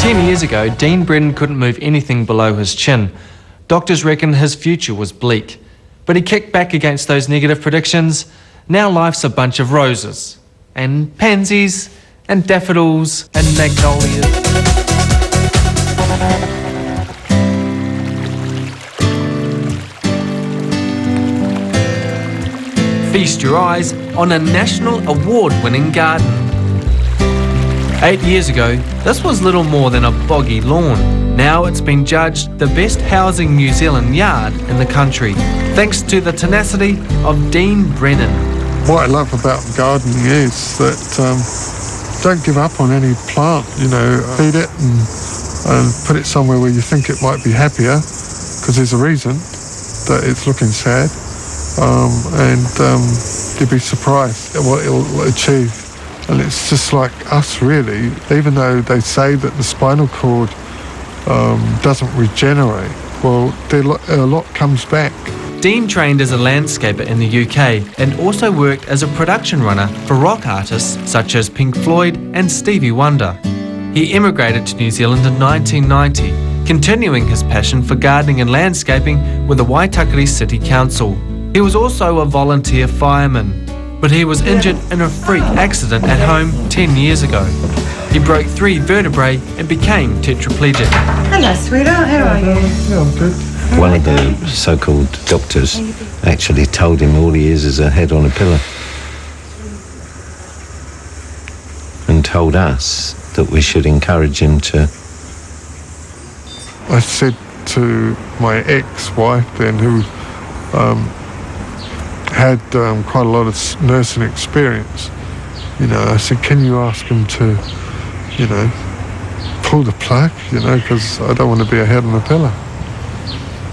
10 years ago, Dean Brennan couldn't move anything below his chin. Doctors reckon his future was bleak. But he kicked back against those negative predictions. Now life's a bunch of roses, and pansies, and daffodils, and magnolias. Feast your eyes on a national award-winning garden. 8 years ago, this was little more than a boggy lawn. Now it's been judged the best housing New Zealand yard in the country, thanks to the tenacity of Dean Brennan. What I love about gardening is that don't give up on any plant, feed it and put it somewhere where you think it might be happier, because there's a reason that it's looking sad, and you'll be surprised at what it'll achieve. And it's just like us, really. Even though they say that the spinal cord doesn't regenerate, well, a lot comes back. Dean trained as a landscaper in the UK and also worked as a production runner for rock artists such as Pink Floyd and Stevie Wonder. He emigrated to New Zealand in 1990, continuing his passion for gardening and landscaping with the Waitakere City Council. He was also a volunteer fireman, but he was injured in a freak accident at home 10 years ago. He broke 3 vertebrae and became tetraplegic. Hello, sweetheart. How are you? Yeah, I'm good. One of the so-called doctors actually told him all he is a head on a pillow, and told us that we should encourage him to... I said to my ex-wife then, who had quite a lot of nursing experience, I said, can you ask him to, pull the plug, because I don't want to be a head on a pillow.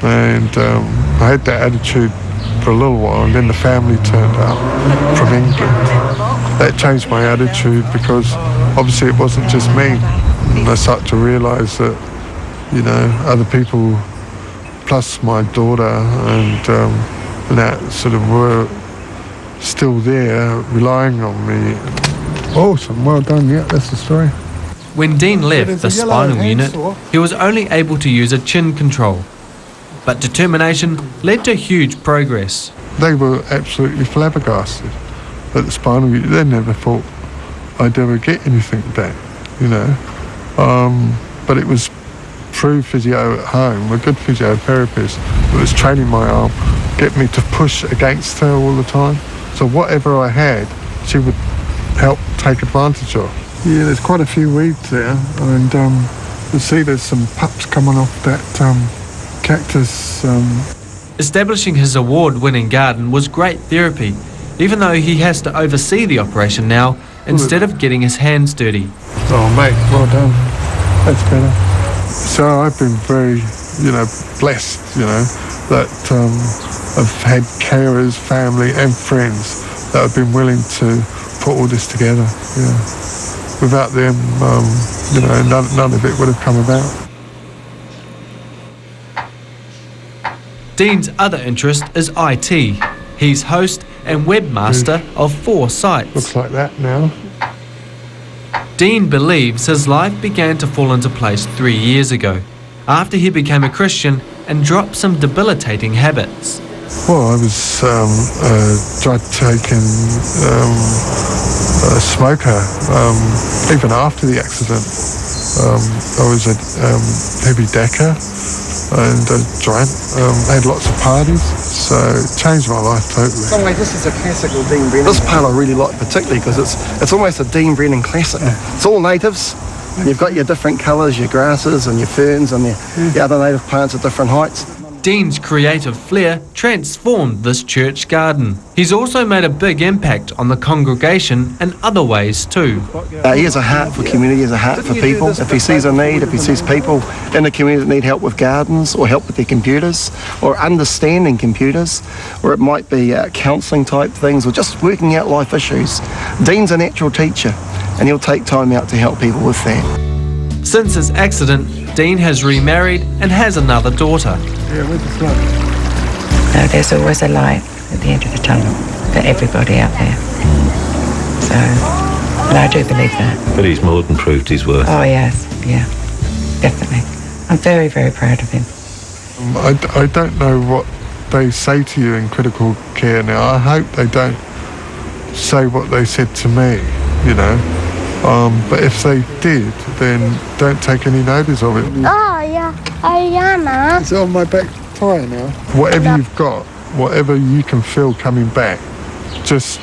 And I had that attitude for a little while, and then the family turned up from England. That changed my attitude, because obviously it wasn't just me. And I started to realise that, other people, plus my daughter and that sort of were still there, relying on me. Awesome, well done, yeah, that's the story. When Dean left the spinal unit, he was only able to use a chin control. But determination led to huge progress. They were absolutely flabbergasted at the spinal unit. They never thought I'd ever get anything back, But it was through physio at home, a good physiotherapist who was training my arm, get me to push against her all the time. So whatever I had, she would help take advantage of. Yeah, there's quite a few weeds there, and you'll see there's some pups coming off that cactus. Establishing his award-winning garden was great therapy, even though he has to oversee the operation now instead of getting his hands dirty. Oh mate, well done. That's better. So I've been very, blessed, that I've had carers, family and friends that have been willing to put all this together. Yeah. Without them, none of it would have come about. Dean's other interest is IT. He's host and webmaster of 4 sites. Looks like that now. Dean believes his life began to fall into place 3 years ago, after he became a Christian and dropped some debilitating habits. Well, I was drug-taking smoker. Even after the accident, I was a heavy decker and drank, had lots of parties, so it changed my life totally. In some ways, this is a classical Dean Brennan. This part I really like particularly because it's almost a Dean Brennan classic. It's all natives. You've got your different colours, your grasses and your ferns and the other native plants at different heights. Dean's creative flair transformed this church garden. He's also made a big impact on the congregation in other ways too. He has a heart for community, he has a heart for people. If he sees a need, if he sees people in the community that need help with gardens or help with their computers or understanding computers, or it might be counselling type things or just working out life issues, Dean's a natural teacher and he'll take time out to help people with that. Since his accident, Dean has remarried and has another daughter. Yeah, where's the light? No, there's always a light at the end of the tunnel for everybody out there. So, and I do believe that. But he's more than proved his worth. Oh, yes, yeah. Definitely. I'm very, very proud of him. I don't know what they say to you in critical care now. I hope they don't say what they said to me, you know. But if they did, then don't take any notice of it. Oh, yeah. Ariana. It's on my back tyre now. Whatever you've got, whatever you can feel coming back, just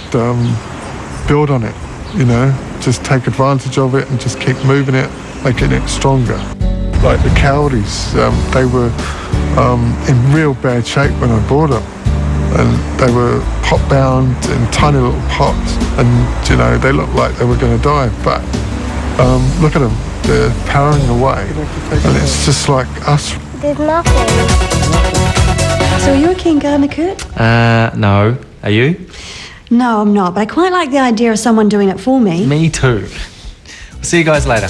build on it, you know. Just take advantage of it and just keep moving it, making it stronger. Like the cowries, they were in real bad shape when I bought them. And they were pot-bound in tiny little pots. And, you know, they looked like they were going to die. But look at them, they're powering away. And it's just like us. There's nothing. So are you a keen gardener, Kurt? No. Are you? No, I'm not, but I quite like the idea of someone doing it for me. Me too. We'll see you guys later.